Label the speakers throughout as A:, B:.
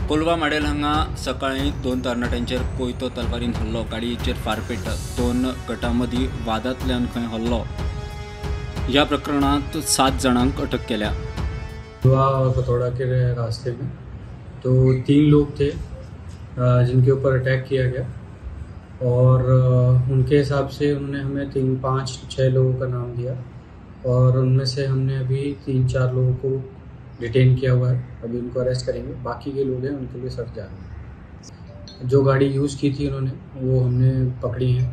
A: Kolwa model हांगा सकाळी दोन तरणाट्यांचेर कोयतो तलवारीन हल्लो, गाडयेचेर फारपेट, दोन गटां मदीं वादांतल्यान खंय हल्लो। ह्या प्रकरणात 7 जणांक अटक केल्या।
B: खतौड़ा के रास्ते में तो 3 लोग थे जिनके ऊपर अटैक किया गया और उनके हिसाब से उन्होंने हमें 3, 5, 6 लोगों का नाम दिया और उनमें से हमने अभी 3-4 लोगों को डिटेन किया हुआ है। अभी उनको अरेस्ट करेंगे। बाकी के लोग हैं उनके लिए सर्च जारी है। जो गाड़ी यूज़ की थी उन्होंने वो हमने पकड़ी हैं,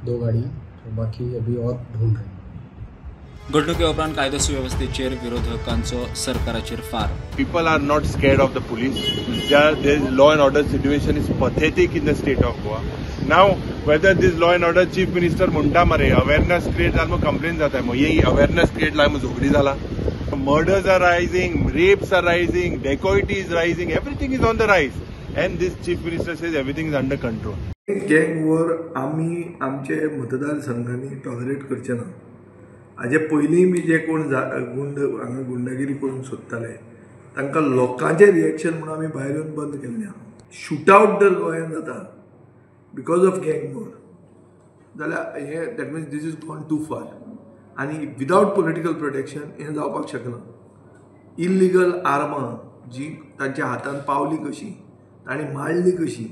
B: 2 गाड़ियाँ, तो बाकी अभी और ढूंढ रहे हैं।
A: घडणुके उपरांत कायदो सुवेवस्थेचेर विरोधकांचो सरकाराचेर फार।
C: People are not scared of the police. The law and order situation is pathetic in the state of Goa. Now, whether this law and order chief minister म्हणटा मरे awareness create जाल मग complaint जाता है मग ये awareness create लाय मग झगडी जाला। Murders are rising, rapes are rising, dacoity is rising, everything is on the rise, and this chief minister says everything is under control.
D: गँग वॉर आम्ही आमचे मतदारसंघांनी टॉलरेट करचे ना। हाजे पयलीं बी जे कोण हांगा गुंडागिरी करून सोदताले तांकां लोकांचें रिएक्शन म्हणून आमी भायर येवन बंद केल्लें आहा। शूटआउट जर गोंयांत जाता बिकॉज ऑफ गँग वॉर जाल्यार हे that means this is gone too far आनी विदाउट पॉलिटिकल प्रोटेक्शन हें जावपाक शकना। इल्लिगल आर्मां जी तांच्या हातांत पावली कशी, तांणी मारली कशी,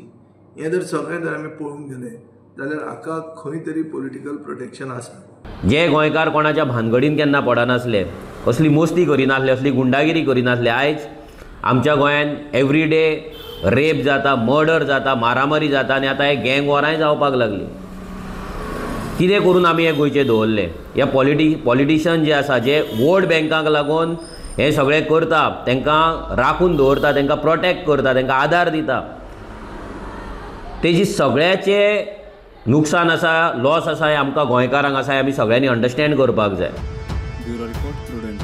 D: हें जर सगळें जर आमी पळोवंक गेले जाल्यार हाका खंय तरी पॉलिटिकल प्रोटेक्शन आसा।
E: जे गोंयकार कोणाच्या भानगडीन केन्ना पडनासले, असली मस्ती करिनासले, असली गुंडागिरी करिनासले, आयज आमच्या गोंयांत एवरीडे रेप जाता, मर्डर जाता, मारामारी जाता आनी आतां हे गँग वॉराय जावपाक लागली। कितें करून आमी हे गोंयचे दवरले? ह्या पॉलिटिशियन जे आसा जे वोट बँकाक लागून हे सगळें करता, तांकां राखून दवरता, तांकां प्रोटेक्ट करता, तांकां आदार दिता, तेजी सगळ्याचे नुकसान आसा, लॉस आसा, हे आमकां गोंयकारांक आसा, हे आमी सगळ्यांनी अंडरस्टँड करपाक जाय।
A: Bureau report prudent.